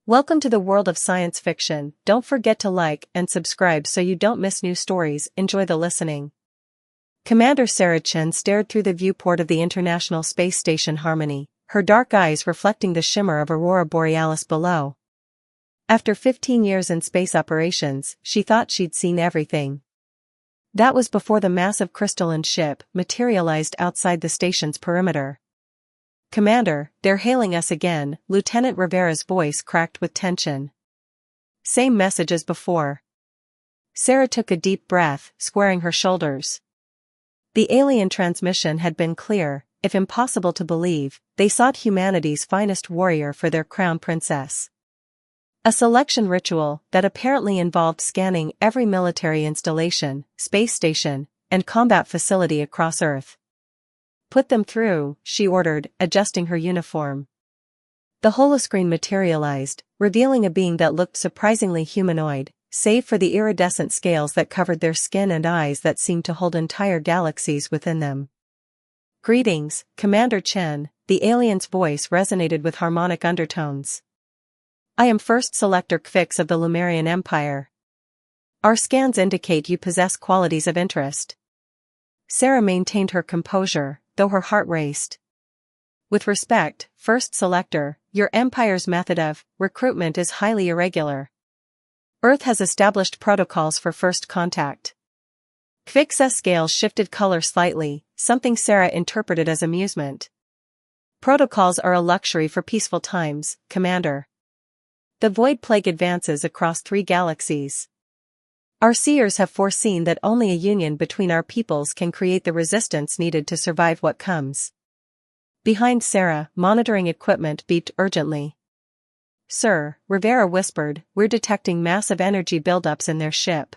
Welcome to the world of science fiction. Don't forget to like and subscribe so you don't miss new stories. Enjoy the listening. Commander Sarah Chen stared through the viewport of the International Space Station Harmony, her dark eyes reflecting the shimmer of Aurora Borealis below. After 15 years in space operations, she thought she'd seen everything. That was before the massive crystalline ship materialized outside the station's perimeter. "Commander, they're hailing us again," Lieutenant Rivera's voice cracked with tension. "Same message as before." Sarah took a deep breath, squaring her shoulders. The alien transmission had been clear. If impossible to believe, they sought humanity's finest warrior for their crown princess. A selection ritual that apparently involved scanning every military installation, space station, and combat facility across Earth. "Put them through," she ordered, adjusting her uniform. The holoscreen materialized, revealing a being that looked surprisingly humanoid, save for the iridescent scales that covered their skin and eyes that seemed to hold entire galaxies within them. "Greetings, Commander Chen," the alien's voice resonated with harmonic undertones. "I am First Selector Kvix of the Lumerian Empire. Our scans indicate you possess qualities of interest." Sarah maintained her composure, though her heart raced. "With respect, First Selector, your Empire's method of recruitment is highly irregular. Earth has established protocols for first contact." Kvix's scales shifted color slightly, something Sarah interpreted as amusement. "Protocols are a luxury for peaceful times, Commander. The Void Plague advances across 3 galaxies. Our seers have foreseen that only a union between our peoples can create the resistance needed to survive what comes." Behind Sarah, monitoring equipment beeped urgently. "Sir," Rivera whispered, "we're detecting massive energy buildups in their ship."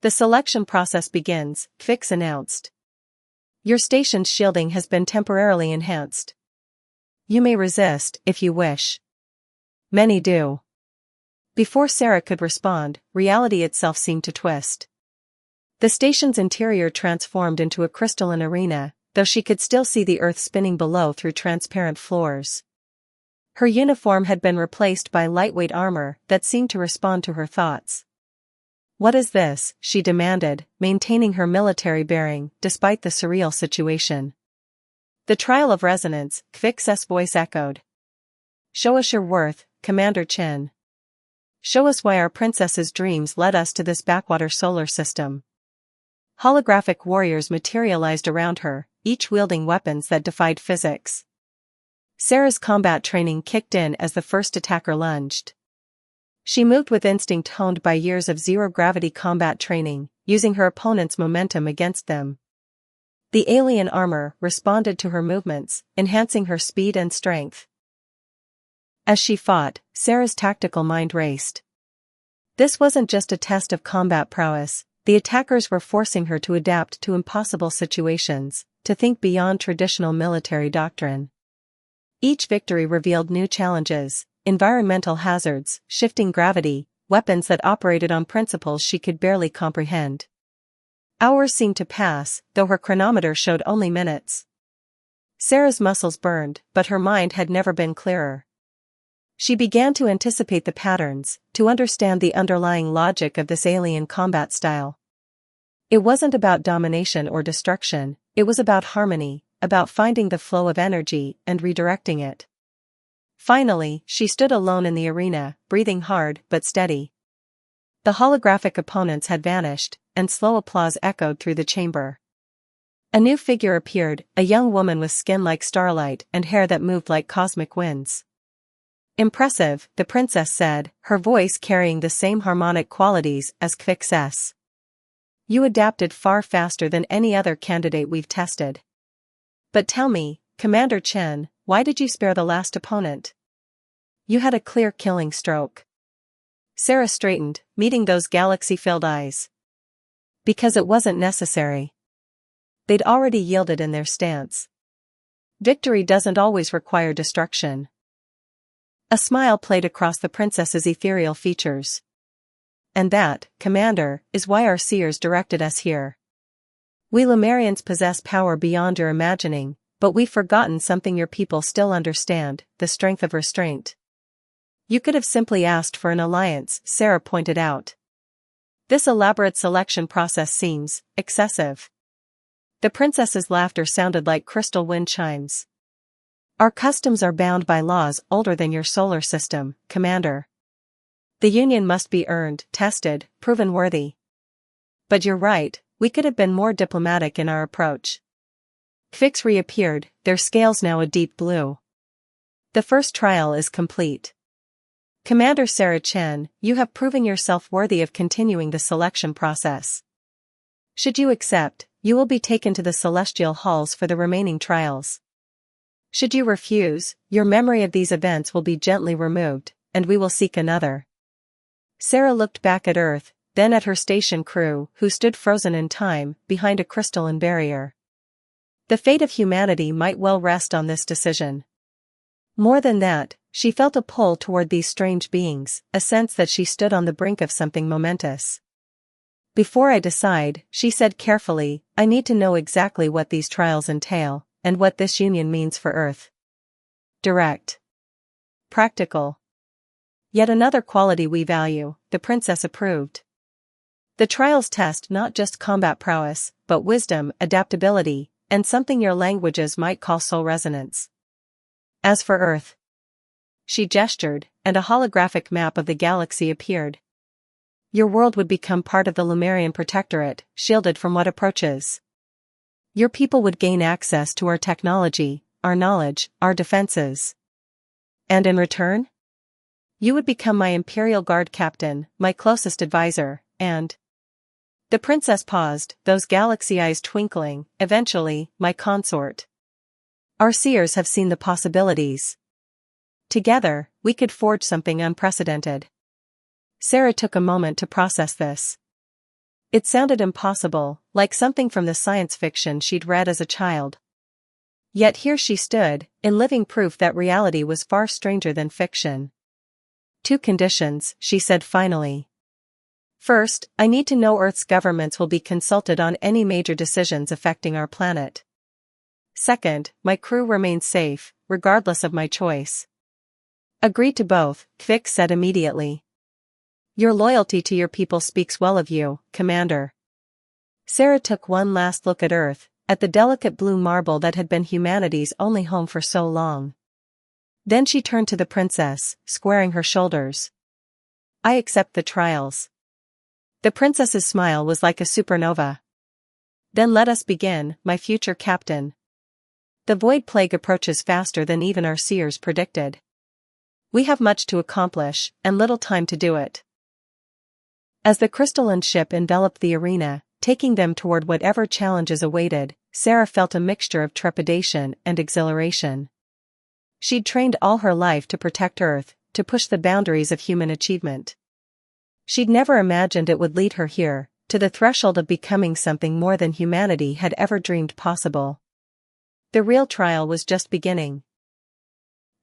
"The selection process begins," Kvix announced. "Your station's shielding has been temporarily enhanced. You may resist, if you wish. Many do." Before Sarah could respond, reality itself seemed to twist. The station's interior transformed into a crystalline arena, though she could still see the Earth spinning below through transparent floors. Her uniform had been replaced by lightweight armor that seemed to respond to her thoughts. "What is this?" she demanded, maintaining her military bearing despite the surreal situation. "The trial of resonance," Kvix's voice echoed. "Show us your worth, Commander Chen. Show us why our princess's dreams led us to this backwater solar system." Holographic warriors materialized around her, each wielding weapons that defied physics. Sarah's combat training kicked in as the first attacker lunged. She moved with instinct honed by years of zero-gravity combat training, using her opponent's momentum against them. The alien armor responded to her movements, enhancing her speed and strength. As she fought, Sarah's tactical mind raced. This wasn't just a test of combat prowess. The attackers were forcing her to adapt to impossible situations, to think beyond traditional military doctrine. Each victory revealed new challenges: environmental hazards, shifting gravity, weapons that operated on principles she could barely comprehend. Hours seemed to pass, though her chronometer showed only minutes. Sarah's muscles burned, but her mind had never been clearer. She began to anticipate the patterns, to understand the underlying logic of this alien combat style. It wasn't about domination or destruction, it was about harmony, about finding the flow of energy and redirecting it. Finally, she stood alone in the arena, breathing hard but steady. The holographic opponents had vanished, and slow applause echoed through the chamber. A new figure appeared, a young woman with skin like starlight and hair that moved like cosmic winds. "Impressive," the princess said, her voice carrying the same harmonic qualities as Kvix's. "You adapted far faster than any other candidate we've tested. But tell me, Commander Chen, why did you spare the last opponent? You had a clear killing stroke." Sarah straightened, meeting those galaxy-filled eyes. "Because it wasn't necessary. They'd already yielded in their stance. Victory doesn't always require destruction." A smile played across the princess's ethereal features. "And that, Commander, is why our seers directed us here. We Lumerians possess power beyond your imagining, but we've forgotten something your people still understand: the strength of restraint. You could have simply asked for an alliance, Sarah pointed out. This elaborate selection process seems excessive. The princess's laughter sounded like crystal wind chimes. Our customs are bound by laws older than your solar system, Commander. The union must be earned, tested, proven worthy. But you're right, we could have been more diplomatic in our approach. Kvix reappeared, their scales now a deep blue. The first trial is complete. Commander Sarah Chen, you have proven yourself worthy of continuing the selection process. Should you accept, you will be taken to the celestial halls for the remaining trials. Should you refuse, your memory of these events will be gently removed, and we will seek another. Sarah looked back at Earth, then at her station crew, who stood frozen in time, behind a crystalline barrier. The fate of humanity might well rest on this decision. More than that, she felt a pull toward these strange beings, a sense that she stood on the brink of something momentous. Before I decide, she said carefully, I need to know exactly what these trials entail, and what this union means for Earth. Direct. Practical. Yet another quality we value, the princess approved. The trials test not just combat prowess, but wisdom, adaptability, and something your languages might call soul resonance. As for Earth. She gestured, and a holographic map of the galaxy appeared. Your world would become part of the Lumerian Protectorate, shielded from what approaches. Your people would gain access to our technology, our knowledge, our defenses. And in return? You would become my Imperial Guard captain, my closest advisor, and... The princess paused, those galaxy eyes twinkling, eventually, my consort. Our seers have seen the possibilities. Together, we could forge something unprecedented. Sarah took a moment to process this. It sounded impossible, like something from the science fiction she'd read as a child. Yet here she stood, in living proof that reality was far stranger than fiction. 2 conditions, she said finally. First, I need to know Earth's governments will be consulted on any major decisions affecting our planet. Second, my crew remains safe, regardless of my choice. Agreed to both, Kvix said immediately. Your loyalty to your people speaks well of you, Commander. Sarah took one last look at Earth, at the delicate blue marble that had been humanity's only home for so long. Then she turned to the princess, squaring her shoulders. I accept the trials. The princess's smile was like a supernova. Then let us begin, my future captain. The void plague approaches faster than even our seers predicted. We have much to accomplish, and little time to do it. As the crystalline ship enveloped the arena, taking them toward whatever challenges awaited, Sarah felt a mixture of trepidation and exhilaration. She'd trained all her life to protect Earth, to push the boundaries of human achievement. She'd never imagined it would lead her here, to the threshold of becoming something more than humanity had ever dreamed possible. The real trial was just beginning.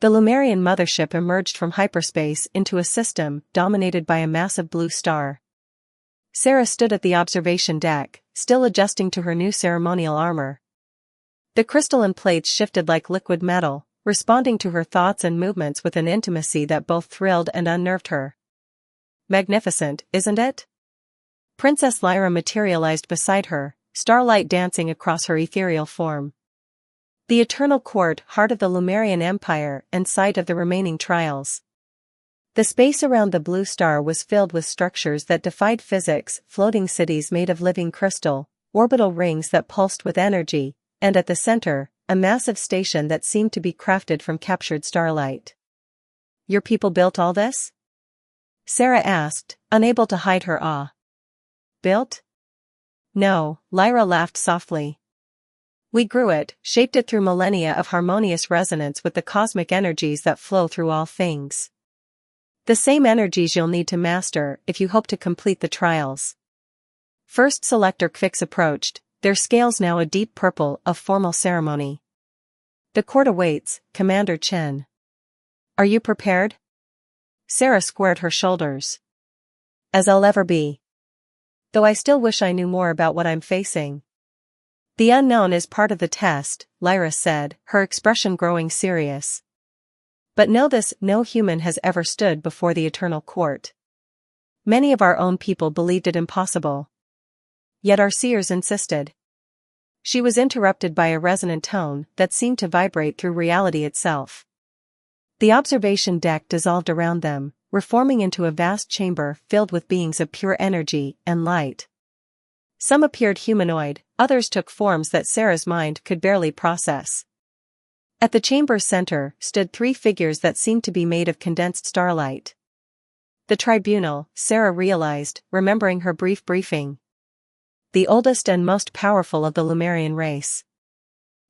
The Lumerian mothership emerged from hyperspace into a system dominated by a massive blue star. Sarah stood at the observation deck, still adjusting to her new ceremonial armor. The crystalline plates shifted like liquid metal, responding to her thoughts and movements with an intimacy that both thrilled and unnerved her. Magnificent, isn't it? Princess Lyra materialized beside her, starlight dancing across her ethereal form. The eternal court, heart of the Lumerian Empire, and site of the remaining trials. The space around the blue star was filled with structures that defied physics, floating cities made of living crystal, orbital rings that pulsed with energy, and at the center, a massive station that seemed to be crafted from captured starlight. Your people built all this? Sarah asked, unable to hide her awe. Built? No, Lyra laughed softly. We grew it, shaped it through millennia of harmonious resonance with the cosmic energies that flow through all things. The same energies you'll need to master if you hope to complete the trials. First Selector Kvix approached, their scales now a deep purple of formal ceremony. The court awaits, Commander Chen. Are you prepared? Sarah squared her shoulders. As I'll ever be. Though I still wish I knew more about what I'm facing. The unknown is part of the test, Lyra said, her expression growing serious. But know this, no human has ever stood before the eternal court. Many of our own people believed it impossible. Yet our seers insisted. She was interrupted by a resonant tone that seemed to vibrate through reality itself. The observation deck dissolved around them, reforming into a vast chamber filled with beings of pure energy and light. Some appeared humanoid, others took forms that Sarah's mind could barely process. At the chamber's center stood three figures that seemed to be made of condensed starlight. The tribunal, Sarah realized, remembering her brief briefing. The oldest and most powerful of the Lemurian race.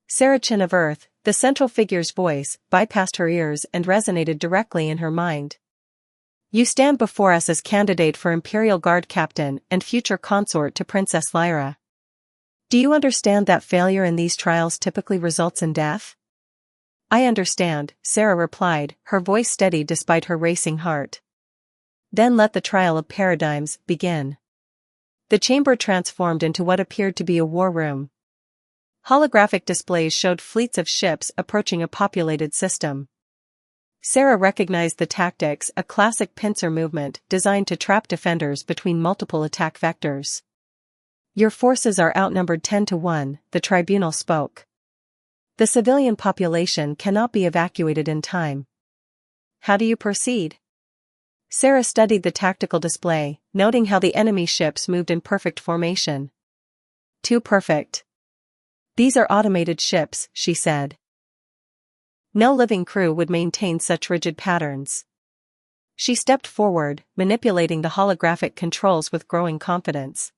Sarachin of Earth, the central figure's voice, bypassed her ears and resonated directly in her mind. You stand before us as candidate for Imperial Guard Captain and future consort to Princess Lyra. Do you understand that failure in these trials typically results in death? I understand, Sarah replied, her voice steady despite her racing heart. Then let the trial of paradigms begin. The chamber transformed into what appeared to be a war room. Holographic displays showed fleets of ships approaching a populated system. Sarah recognized the tactics, a classic pincer movement designed to trap defenders between multiple attack vectors. Your forces are outnumbered 10-1, the tribunal spoke. The civilian population cannot be evacuated in time. How do you proceed? Sarah studied the tactical display, noting how the enemy ships moved in perfect formation. Too perfect. These are automated ships, she said. No living crew would maintain such rigid patterns. She stepped forward, manipulating the holographic controls with growing confidence.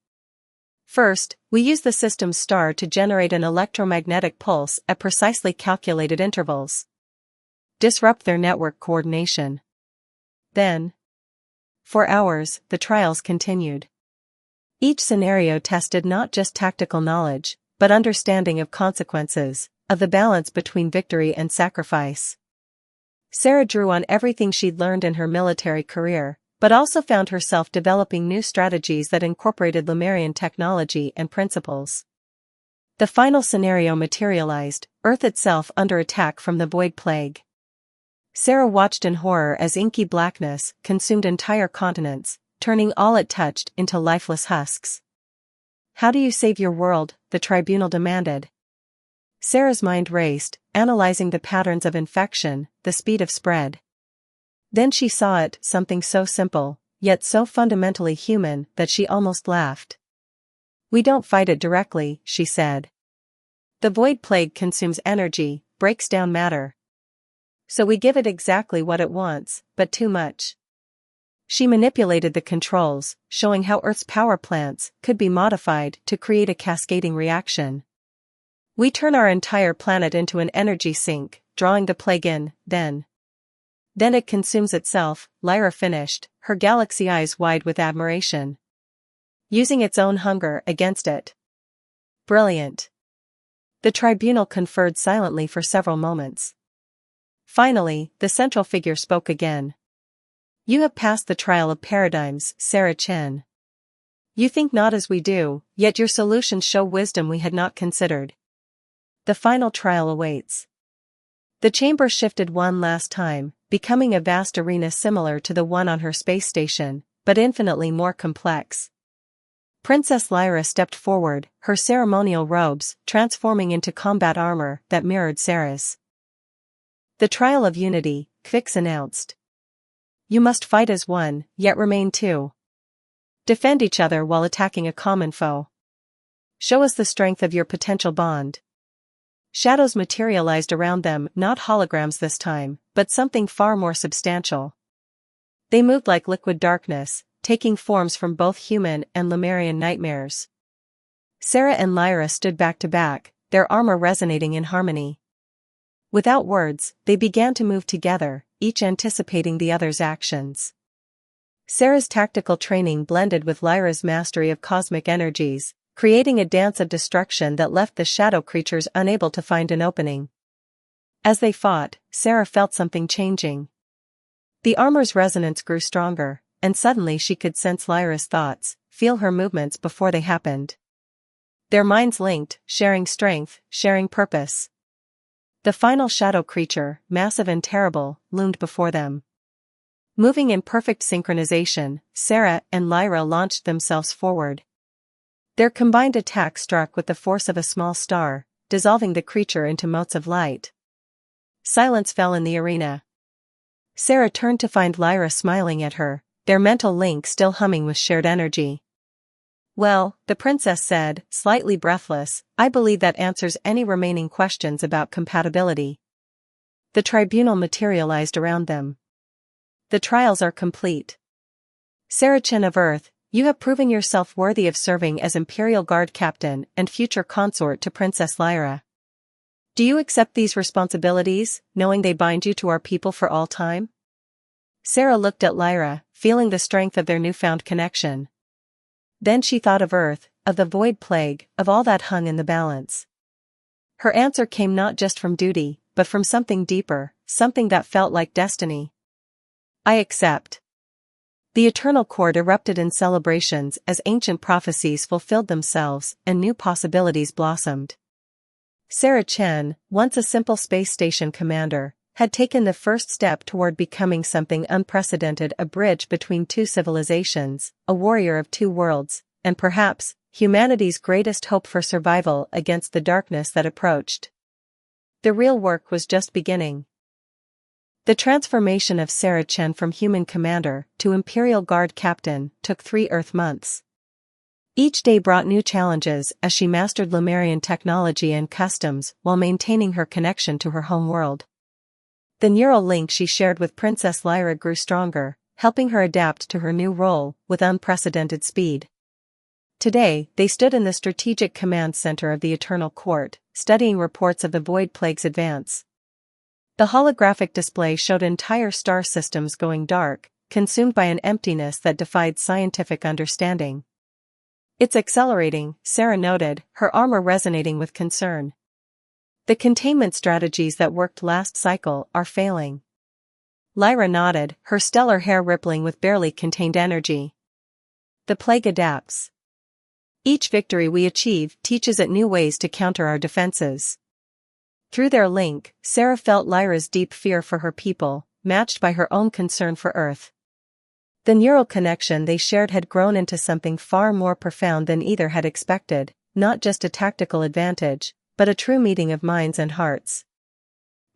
First, we use the system's star to generate an electromagnetic pulse at precisely calculated intervals. Disrupt their network coordination. Then, for hours, the trials continued. Each scenario tested not just tactical knowledge, but understanding of consequences, of the balance between victory and sacrifice. Sarah drew on everything she'd learned in her military career, but also found herself developing new strategies that incorporated Lemurian technology and principles. The final scenario materialized, Earth itself under attack from the Void Plague. Sarah watched in horror as inky blackness consumed entire continents, turning all it touched into lifeless husks. How do you save your world? The tribunal demanded. Sarah's mind raced, analyzing the patterns of infection, the speed of spread. Then she saw it, something so simple, yet so fundamentally human that she almost laughed. We don't fight it directly, she said. The Void Plague consumes energy, breaks down matter. So we give it exactly what it wants, but too much. She manipulated the controls, showing how Earth's power plants could be modified to create a cascading reaction. We turn our entire planet into an energy sink, drawing the plague in, then it consumes itself, Lyra finished, her galaxy eyes wide with admiration. Using its own hunger against it. Brilliant. The tribunal conferred silently for several moments. Finally, the central figure spoke again. You have passed the trial of paradigms, Sarah Chen. You think not as we do, yet your solutions show wisdom we had not considered. The final trial awaits. The chamber shifted one last time, becoming a vast arena similar to the one on her space station, but infinitely more complex. Princess Lyra stepped forward, her ceremonial robes transforming into combat armor that mirrored Sarah's. The trial of unity, Kvix announced. You must fight as one, yet remain two. Defend each other while attacking a common foe. Show us the strength of your potential bond. Shadows materialized around them, not holograms this time, but something far more substantial. They moved like liquid darkness, taking forms from both human and Lemurian nightmares. Sarah and Lyra stood back to back, their armor resonating in harmony. Without words, they began to move together, each anticipating the other's actions. Sarah's tactical training blended with Lyra's mastery of cosmic energies, creating a dance of destruction that left the shadow creatures unable to find an opening. As they fought, Sarah felt something changing. The armor's resonance grew stronger, and suddenly she could sense Lyra's thoughts, feel her movements before they happened. Their minds linked, sharing strength, sharing purpose. The final shadow creature, massive and terrible, loomed before them. Moving in perfect synchronization, Sarah and Lyra launched themselves forward. Their combined attack struck with the force of a small star, dissolving the creature into motes of light. Silence fell in the arena. Sarah turned to find Lyra smiling at her, their mental link still humming with shared energy. "Well," the princess said, slightly breathless, "I believe that answers any remaining questions about compatibility." The tribunal materialized around them. "The trials are complete. Saracen of Earth, you have proven yourself worthy of serving as Imperial Guard Captain and future consort to Princess Lyra. Do you accept these responsibilities, knowing they bind you to our people for all time?" Sarah looked at Lyra, feeling the strength of their newfound connection. Then she thought of Earth, of the void plague, of all that hung in the balance. Her answer came not just from duty, but from something deeper, something that felt like destiny. "I accept." The Eternal Court erupted in celebrations as ancient prophecies fulfilled themselves and new possibilities blossomed. Sarah Chen, once a simple space station commander, had taken the first step toward becoming something unprecedented, a bridge between two civilizations, a warrior of two worlds, and perhaps, humanity's greatest hope for survival against the darkness that approached. The real work was just beginning. The transformation of Sarah Chen from human commander to Imperial Guard Captain took 3 Earth months. Each day brought new challenges as she mastered Lumerian technology and customs while maintaining her connection to her home world. The neural link she shared with Princess Lyra grew stronger, helping her adapt to her new role with unprecedented speed. Today, they stood in the strategic command center of the Eternal Court, studying reports of the Void Plague's advance. The holographic display showed entire star systems going dark, consumed by an emptiness that defied scientific understanding. "It's accelerating," Sarah noted, her armor resonating with concern. "The containment strategies that worked last cycle are failing." Lyra nodded, her stellar hair rippling with barely contained energy. "The plague adapts. Each victory we achieve teaches it new ways to counter our defenses." Through their link, Sarah felt Lyra's deep fear for her people, matched by her own concern for Earth. The neural connection they shared had grown into something far more profound than either had expected, not just a tactical advantage, but a true meeting of minds and hearts.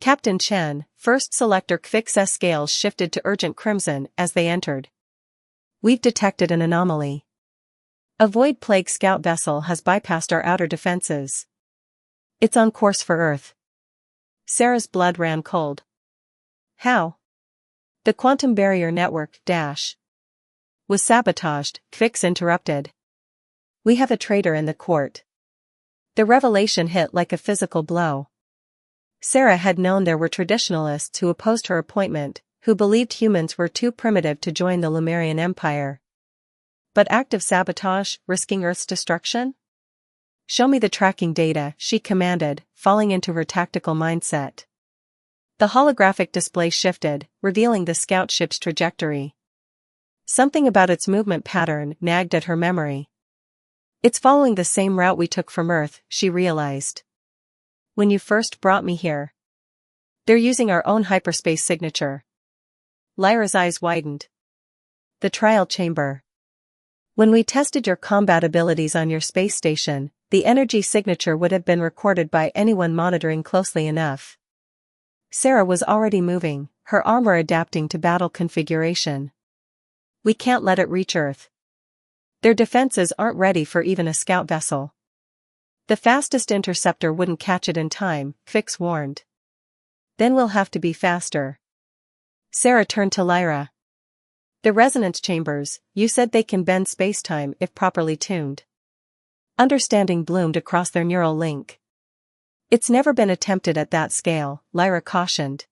Captain Chen, First Selector Kvix's scales shifted to urgent crimson as they entered. "We've detected an anomaly. A Void Plague scout vessel has bypassed our outer defenses. It's on course for Earth." Sarah's blood ran cold. "How?" "The quantum barrier network, was sabotaged," Kvix interrupted. "We have a traitor in the court." The revelation hit like a physical blow. Sarah had known there were traditionalists who opposed her appointment, who believed humans were too primitive to join the Lumerian Empire. But active sabotage, risking Earth's destruction? "Show me the tracking data," she commanded, falling into her tactical mindset. The holographic display shifted, revealing the scout ship's trajectory. Something about its movement pattern nagged at her memory. "It's following the same route we took from Earth," she realized. "When you first brought me here. They're using our own hyperspace signature." Lyra's eyes widened. "The trial chamber. When we tested your combat abilities on your space station, the energy signature would have been recorded by anyone monitoring closely enough." Sarah was already moving, her armor adapting to battle configuration. "We can't let it reach Earth. Their defenses aren't ready for even a scout vessel. The fastest interceptor wouldn't catch it in time," Kvix warned. "Then we'll have to be faster." Sarah turned to Lyra. "The resonance chambers, you said they can bend spacetime if properly tuned." Understanding bloomed across their neural link. "It's never been attempted at that scale," Lyra cautioned.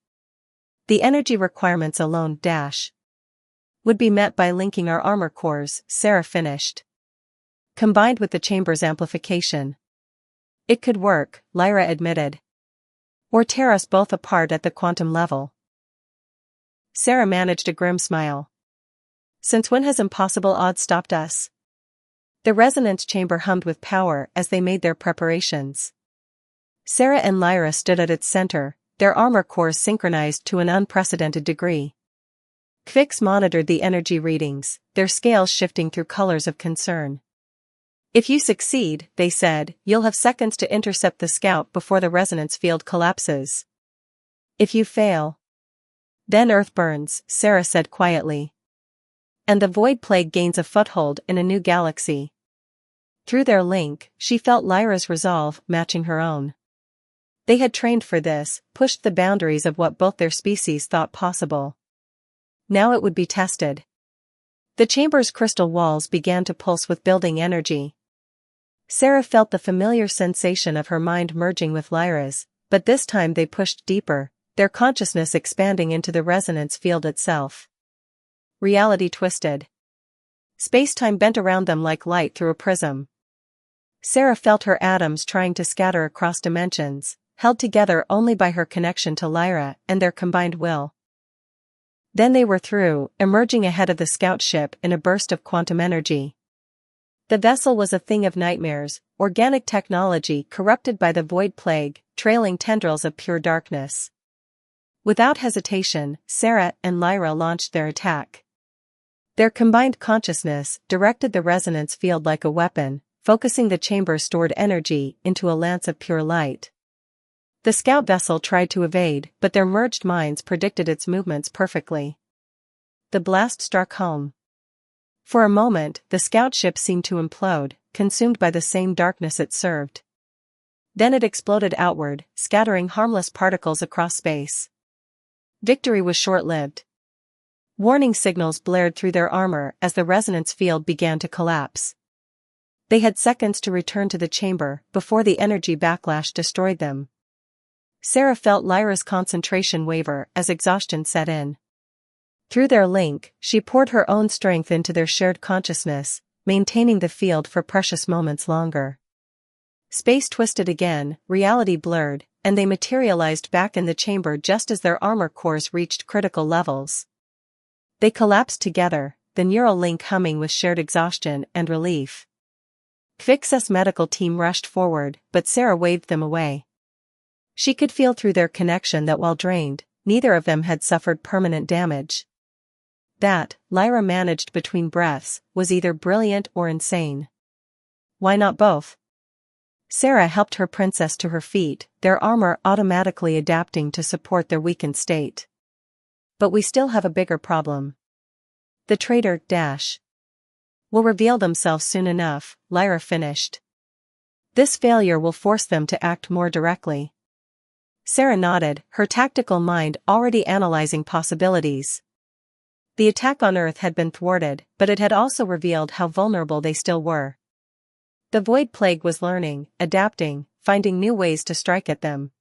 "The energy requirements alone would be met by linking our armor cores," Sarah finished. "Combined with the chamber's amplification. It could work," Lyra admitted. "Or tear us both apart at the quantum level." Sarah managed a grim smile. "Since when has impossible odds stopped us?" The resonance chamber hummed with power as they made their preparations. Sarah and Lyra stood at its center, their armor cores synchronized to an unprecedented degree. Kvix monitored the energy readings, their scales shifting through colors of concern. If you succeed, they said, you'll have seconds to intercept the scout before the resonance field collapses. If you fail, then Earth burns, Sarah said quietly. And the void plague gains a foothold in a new galaxy. Through their link, she felt Lyra's resolve matching her own. They had trained for this, pushed the boundaries of what both their species thought possible. Now it would be tested. The chamber's crystal walls began to pulse with building energy. Sarah felt the familiar sensation of her mind merging with Lyra's, but this time they pushed deeper, their consciousness expanding into the resonance field itself. Reality twisted. Space-time bent around them like light through a prism. Sarah felt her atoms trying to scatter across dimensions, held together only by her connection to Lyra and their combined will. Then they were through, emerging ahead of the scout ship in a burst of quantum energy. The vessel was a thing of nightmares, organic technology corrupted by the void plague, trailing tendrils of pure darkness. Without hesitation, Sarah and Lyra launched their attack. Their combined consciousness directed the resonance field like a weapon, focusing the chamber's stored energy into a lance of pure light. The scout vessel tried to evade, but their merged minds predicted its movements perfectly. The blast struck home. For a moment, the scout ship seemed to implode, consumed by the same darkness it served. Then it exploded outward, scattering harmless particles across space. Victory was short-lived. Warning signals blared through their armor as the resonance field began to collapse. They had seconds to return to the chamber before the energy backlash destroyed them. Sarah felt Lyra's concentration waver as exhaustion set in. Through their link, she poured her own strength into their shared consciousness, maintaining the field for precious moments longer. Space twisted again, reality blurred, and they materialized back in the chamber just as their armor cores reached critical levels. They collapsed together, the neural link humming with shared exhaustion and relief. Kvix's medical team rushed forward, but Sarah waved them away. She could feel through their connection that while drained, neither of them had suffered permanent damage. That, Lyra managed between breaths, was either brilliant or insane. Why not both? Sarah helped her princess to her feet, their armor automatically adapting to support their weakened state. But we still have a bigger problem. The traitor, will reveal themselves soon enough, Lyra finished. This failure will force them to act more directly. Sarah nodded, her tactical mind already analyzing possibilities. The attack on Earth had been thwarted, but it had also revealed how vulnerable they still were. The void plague was learning, adapting, finding new ways to strike at them.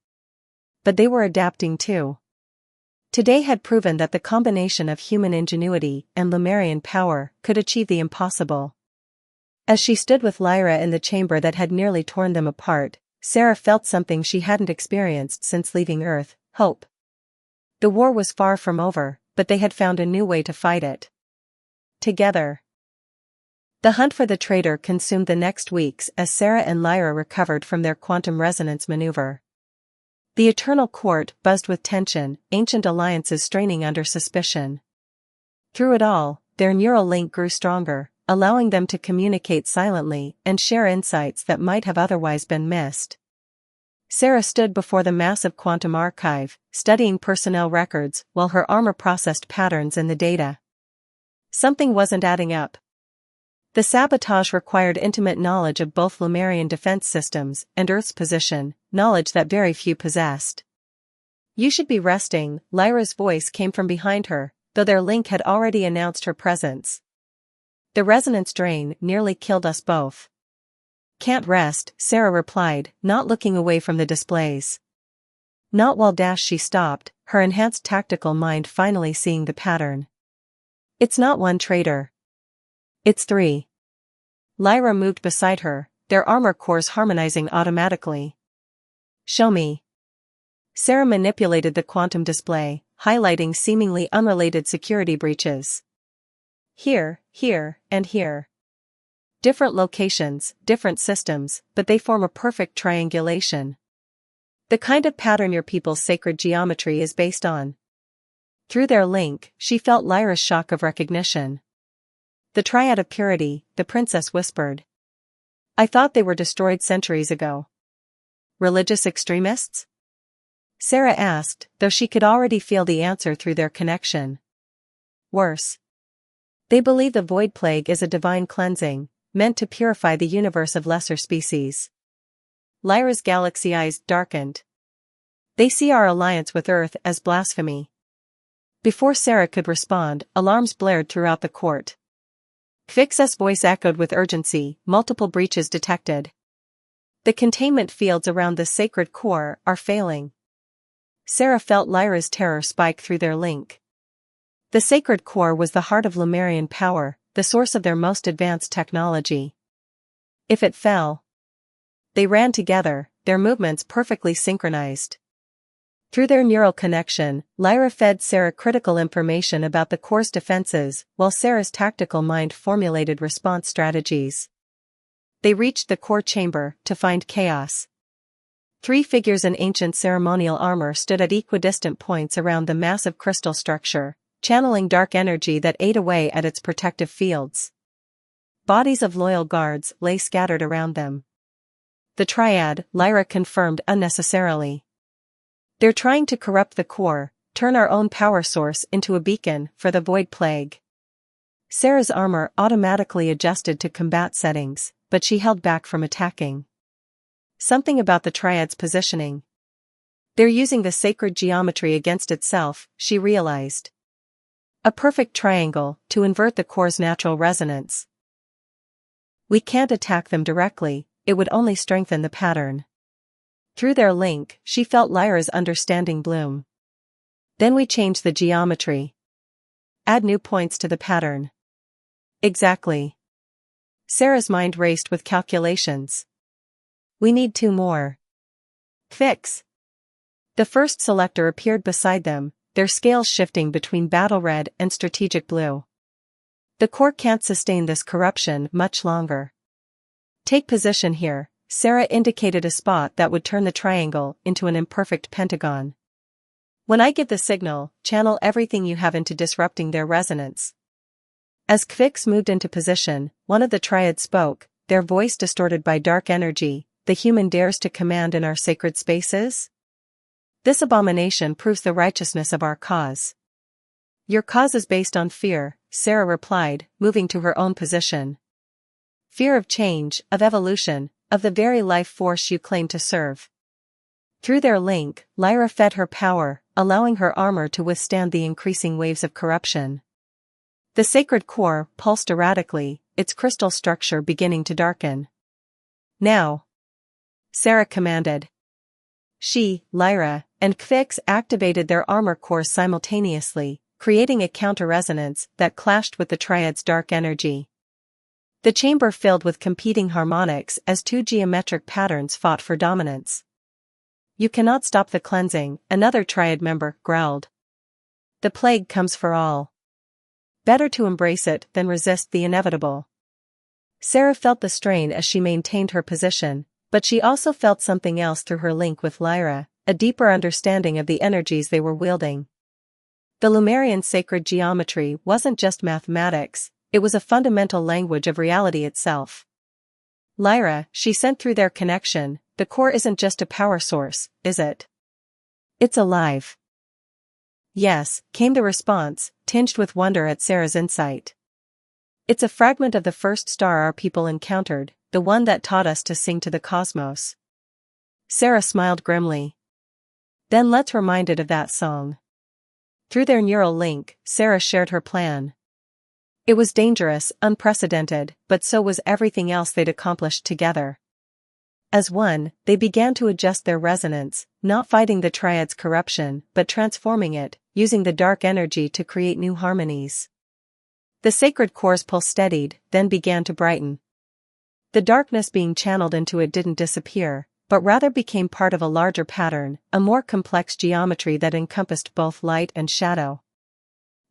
But they were adapting too. Today had proven that the combination of human ingenuity and Lemurian power could achieve the impossible. As she stood with Lyra in the chamber that had nearly torn them apart, Sarah felt something she hadn't experienced since leaving Earth: hope. The war was far from over, but they had found a new way to fight it. Together. The hunt for the traitor consumed the next weeks as Sarah and Lyra recovered from their quantum resonance maneuver. The Eternal Court buzzed with tension, ancient alliances straining under suspicion. Through it all, their neural link grew stronger, allowing them to communicate silently and share insights that might have otherwise been missed. Sarah stood before the massive quantum archive, studying personnel records while her armor processed patterns in the data. Something wasn't adding up. The sabotage required intimate knowledge of both Lemurian defense systems and Earth's position, knowledge that very few possessed. You should be resting, Lyra's voice came from behind her, though their link had already announced her presence. The resonance drain nearly killed us both. Can't rest, Sarah replied, not looking away from the displays. Not while she stopped, her enhanced tactical mind finally seeing the pattern. It's not one traitor. It's three. Lyra moved beside her, their armor cores harmonizing automatically. Show me. Sarah manipulated the quantum display, highlighting seemingly unrelated security breaches. Here, and here. Different locations, different systems, but they form a perfect triangulation. The kind of pattern your people's sacred geometry is based on. Through their link, she felt Lyra's shock of recognition. The Triad of Purity, the princess whispered. I thought they were destroyed centuries ago. Religious extremists? Sarah asked, though she could already feel the answer through their connection. Worse. They believe the Void Plague is a divine cleansing, meant to purify the universe of lesser species. Lyra's galaxy eyes darkened. They see our alliance with Earth as blasphemy. Before Sarah could respond, alarms blared throughout the court. Kvix's voice echoed with urgency, multiple breaches detected. The containment fields around the sacred core are failing. Sarah felt Lyra's terror spike through their link. The sacred core was the heart of Lemurian power, the source of their most advanced technology. If it fell... They ran together, their movements perfectly synchronized. Through their neural connection, Lyra fed Sarah critical information about the core's defenses, while Sarah's tactical mind formulated response strategies. They reached the core chamber to find chaos. 3 figures in ancient ceremonial armor stood at equidistant points around the massive crystal structure, channeling dark energy that ate away at its protective fields. Bodies of loyal guards lay scattered around them. The Triad, Lyra confirmed unnecessarily. They're trying to corrupt the core, turn our own power source into a beacon for the Void Plague. Sarah's armor automatically adjusted to combat settings, but she held back from attacking. Something about the Triad's positioning. They're using the sacred geometry against itself, she realized. A perfect triangle, to invert the core's natural resonance. We can't attack them directly, it would only strengthen the pattern. Through their link, she felt Lyra's understanding bloom. Then we change the geometry. Add new points to the pattern. Exactly. Sarah's mind raced with calculations. We need 2 more. Fix. The first selector appeared beside them, their scales shifting between battle red and strategic blue. The core can't sustain this corruption much longer. Take position here. Sarah indicated a spot that would turn the triangle into an imperfect pentagon. When I give the signal, channel everything you have into disrupting their resonance. As Kvix moved into position, one of the Triads spoke, their voice distorted by dark energy. The human dares to command in our sacred spaces? This abomination proves the righteousness of our cause. Your cause is based on fear, Sarah replied, moving to her own position. Fear of change, of evolution, of the very life force you claim to serve. Through their link, Lyra fed her power, allowing her armor to withstand the increasing waves of corruption. The sacred core pulsed erratically, its crystal structure beginning to darken. Now! Sarah commanded. She, Lyra, and Kvix activated their armor cores simultaneously, creating a counter-resonance that clashed with the Triad's dark energy. The chamber filled with competing harmonics as 2 geometric patterns fought for dominance. You cannot stop the cleansing, another Triad member growled. The plague comes for all. Better to embrace it than resist the inevitable. Sarah felt the strain as she maintained her position, but she also felt something else through her link with Lyra, a deeper understanding of the energies they were wielding. The Lemurian sacred geometry wasn't just mathematics, it was a fundamental language of reality itself. Lyra, she sent through their connection, the core isn't just a power source, is it? It's alive. Yes, came the response, tinged with wonder at Sarah's insight. It's a fragment of the first star our people encountered, the one that taught us to sing to the cosmos. Sarah smiled grimly. Then let's remind it of that song. Through their neural link, Sarah shared her plan. It was dangerous, unprecedented, but so was everything else they'd accomplished together. As one, they began to adjust their resonance, not fighting the Triad's corruption, but transforming it, using the dark energy to create new harmonies. The sacred core's pulse steadied, then began to brighten. The darkness being channeled into it didn't disappear, but rather became part of a larger pattern, a more complex geometry that encompassed both light and shadow.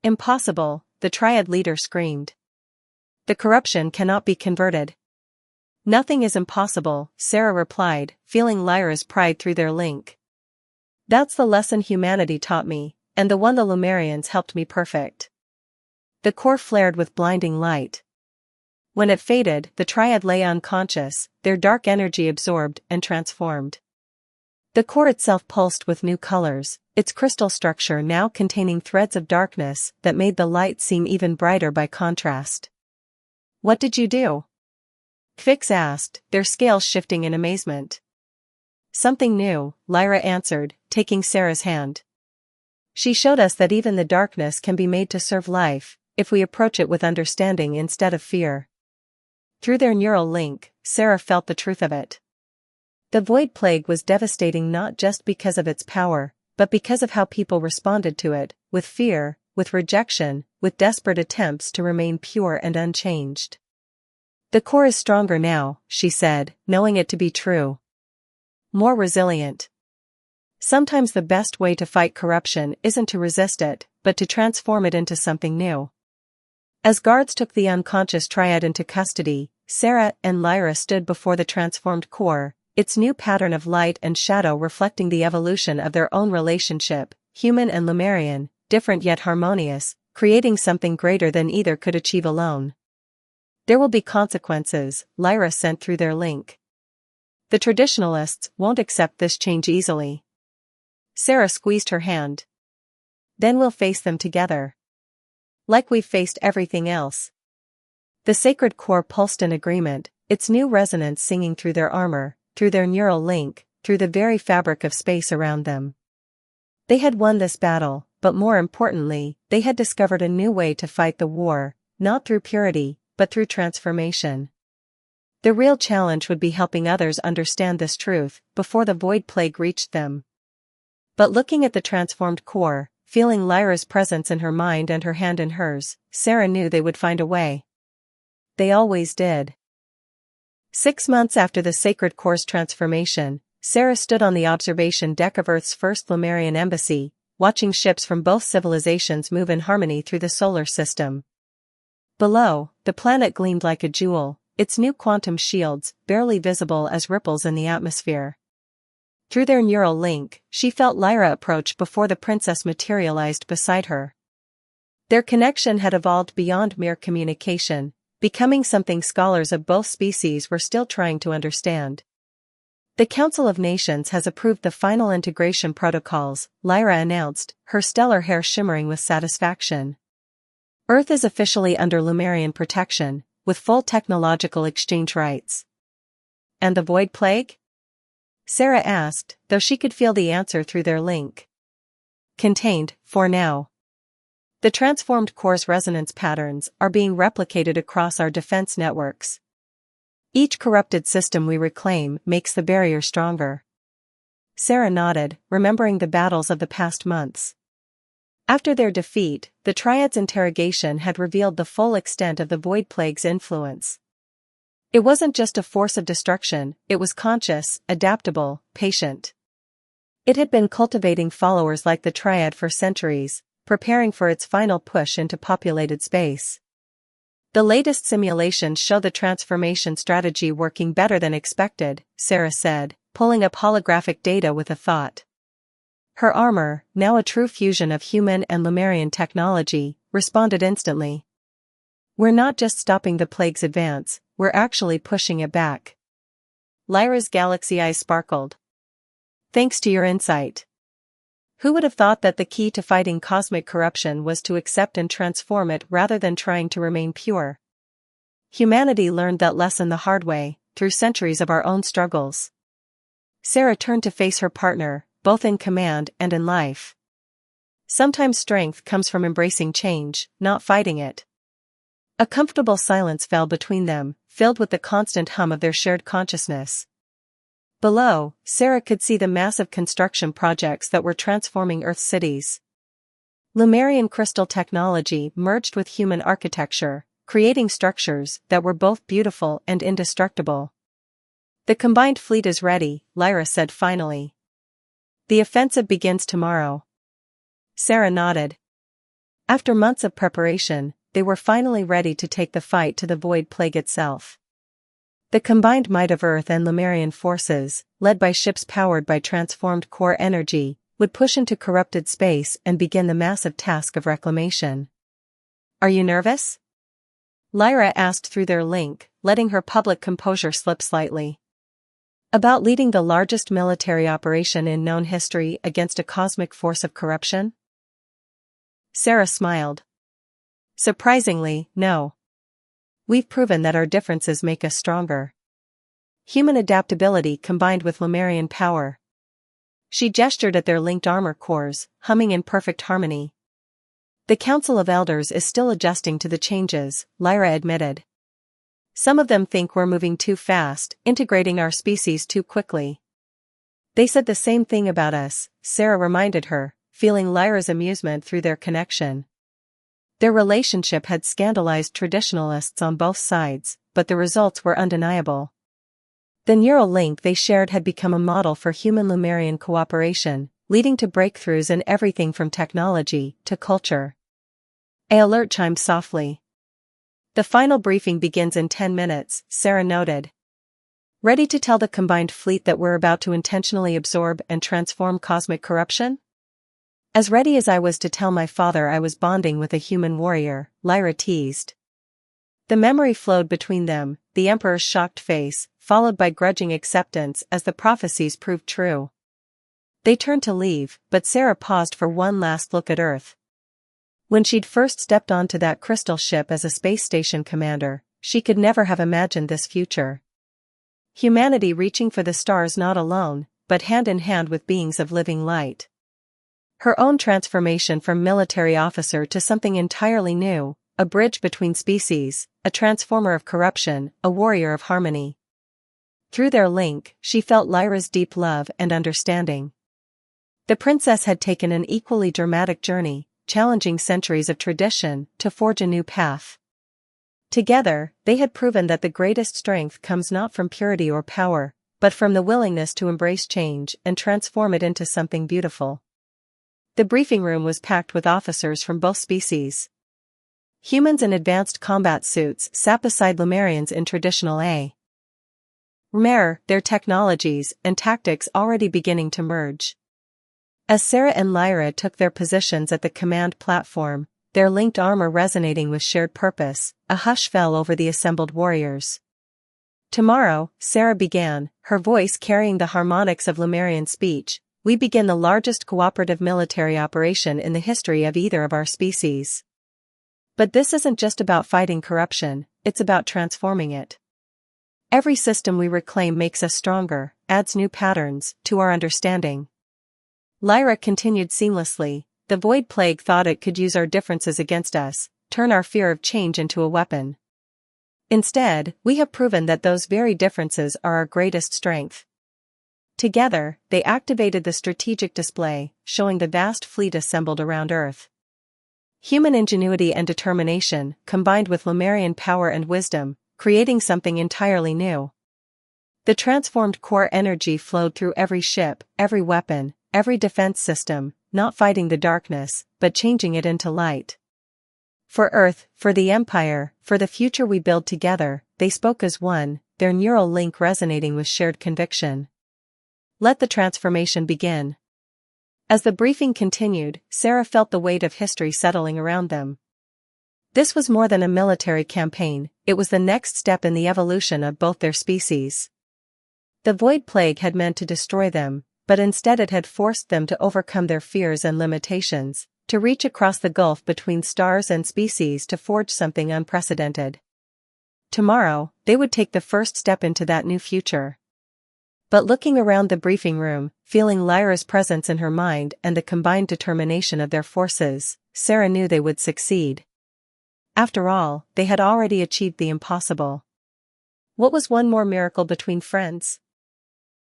Impossible, the Triad leader screamed. The corruption cannot be converted. Nothing is impossible, Sarah replied, feeling Lyra's pride through their link. That's the lesson humanity taught me, and the one the Lumerians helped me perfect. The core flared with blinding light. When it faded, the triad lay unconscious, their dark energy absorbed and transformed. The core itself pulsed with new colors, its crystal structure now containing threads of darkness that made the light seem even brighter by contrast. "What did you do?" Kvix asked, their scales shifting in amazement. "Something new," Lyra answered, taking Sarah's hand. "She showed us that even the darkness can be made to serve life, if we approach it with understanding instead of fear." Through their neural link, Sarah felt the truth of it. The Void Plague was devastating not just because of its power, but because of how people responded to it, with fear, with rejection, with desperate attempts to remain pure and unchanged. "The core is stronger now," she said, knowing it to be true. "More resilient. Sometimes the best way to fight corruption isn't to resist it, but to transform it into something new." As guards took the unconscious triad into custody, Sarah and Lyra stood before the transformed core, its new pattern of light and shadow reflecting the evolution of their own relationship, human and Lumerian, different yet harmonious, creating something greater than either could achieve alone. "There will be consequences," Lyra sent through their link. "The traditionalists won't accept this change easily." Sarah squeezed her hand. "Then we'll face them together. Like we've faced everything else." The sacred core pulsed in agreement, its new resonance singing through their armor, through their neural link, through the very fabric of space around them. They had won this battle, but more importantly, they had discovered a new way to fight the war, not through purity, but through transformation. The real challenge would be helping others understand this truth, before the Void Plague reached them. But looking at the transformed core, feeling Lyra's presence in her mind and her hand in hers, Sarah knew they would find a way. They always did. 6 months after the sacred core's transformation, Sarah stood on the observation deck of Earth's first Lumerian embassy, watching ships from both civilizations move in harmony through the solar system. Below, the planet gleamed like a jewel, its new quantum shields barely visible as ripples in the atmosphere. Through their neural link, she felt Lyra approach before the princess materialized beside her. Their connection had evolved beyond mere communication, becoming something scholars of both species were still trying to understand. "The Council of Nations has approved the final integration protocols," Lyra announced, her stellar hair shimmering with satisfaction. "Earth is officially under Lumerian protection, with full technological exchange rights." "And the Void Plague?" Sarah asked, though she could feel the answer through their link. "Contained, for now. The transformed core's resonance patterns are being replicated across our defense networks. Each corrupted system we reclaim makes the barrier stronger." Sarah nodded, remembering the battles of the past months. After their defeat, the Triad's interrogation had revealed the full extent of the Void Plague's influence. It wasn't just a force of destruction, it was conscious, adaptable, patient. It had been cultivating followers like the Triad for centuries, preparing for its final push into populated space. "The latest simulations show the transformation strategy working better than expected," Sarah said, pulling up holographic data with a thought. Her armor, now a true fusion of human and Lumerian technology, responded instantly. "We're not just stopping the plague's advance, we're actually pushing it back." Lyra's galaxy eyes sparkled. "Thanks to your insight. Who would have thought that the key to fighting cosmic corruption was to accept and transform it rather than trying to remain pure? Humanity learned that lesson the hard way, through centuries of our own struggles." Sarah turned to face her partner, both in command and in life. "Sometimes strength comes from embracing change, not fighting it." A comfortable silence fell between them, filled with the constant hum of their shared consciousness. Below, Sarah could see the massive construction projects that were transforming Earth's cities. Lumerian crystal technology merged with human architecture, creating structures that were both beautiful and indestructible. "The combined fleet is ready," Lyra said finally. "The offensive begins tomorrow." Sarah nodded. After months of preparation, they were finally ready to take the fight to the Void Plague itself. The combined might of Earth and Lumerian forces, led by ships powered by transformed core energy, would push into corrupted space and begin the massive task of reclamation. "Are you nervous?" Lyra asked through their link, letting her public composure slip slightly. "About leading the largest military operation in known history against a cosmic force of corruption?" Sarah smiled. "Surprisingly, no. We've proven that our differences make us stronger. Human adaptability combined with Lemurian power." She gestured at their linked armor cores, humming in perfect harmony. "The Council of Elders is still adjusting to the changes," Lyra admitted. "Some of them think we're moving too fast, integrating our species too quickly." "They said the same thing about us," Sarah reminded her, feeling Lyra's amusement through their connection. Their relationship had scandalized traditionalists on both sides, but the results were undeniable. The neural link they shared had become a model for human-Lemurian cooperation, leading to breakthroughs in everything from technology to culture. An alert chimed softly. "The final briefing begins in 10 minutes, Sarah noted. "Ready to tell the combined fleet that we're about to intentionally absorb and transform cosmic corruption?" "As ready as I was to tell my father I was bonding with a human warrior," Lyra teased. The memory flowed between them, the Emperor's shocked face, followed by grudging acceptance as the prophecies proved true. They turned to leave, but Sarah paused for one last look at Earth. When she'd first stepped onto that crystal ship as a space station commander, she could never have imagined this future. Humanity reaching for the stars not alone, but hand in hand with beings of living light. Her own transformation from military officer to something entirely new, a bridge between species, a transformer of corruption, a warrior of harmony. Through their link, she felt Lyra's deep love and understanding. The princess had taken an equally dramatic journey, challenging centuries of tradition to forge a new path. Together, they had proven that the greatest strength comes not from purity or power, but from the willingness to embrace change and transform it into something beautiful. The briefing room was packed with officers from both species. Humans in advanced combat suits sat beside Lemurians in traditional their technologies and tactics already beginning to merge. As Sarah and Lyra took their positions at the command platform, their linked armor resonating with shared purpose, a hush fell over the assembled warriors. "Tomorrow," Sarah began, her voice carrying the harmonics of Lemurian speech, "we begin the largest cooperative military operation in the history of either of our species. But this isn't just about fighting corruption, it's about transforming it. Every system we reclaim makes us stronger, adds new patterns to our understanding." Lyra continued seamlessly, "The Void Plague thought it could use our differences against us, turn our fear of change into a weapon. Instead, we have proven that those very differences are our greatest strength." Together, they activated the strategic display, showing the vast fleet assembled around Earth. Human ingenuity and determination, combined with Lemurian power and wisdom, creating something entirely new. The transformed core energy flowed through every ship, every weapon, every defense system, not fighting the darkness, but changing it into light. For Earth, for the Empire, for the future we build together, they spoke as one, their neural link resonating with shared conviction. Let the transformation begin. As the briefing continued, Sarah felt the weight of history settling around them. This was more than a military campaign, it was the next step in the evolution of both their species. The Void Plague had meant to destroy them, but instead it had forced them to overcome their fears and limitations, to reach across the gulf between stars and species to forge something unprecedented. Tomorrow, they would take the first step into that new future. But looking around the briefing room, feeling Lyra's presence in her mind and the combined determination of their forces, Sarah knew they would succeed. After all, they had already achieved the impossible. What was one more miracle between friends?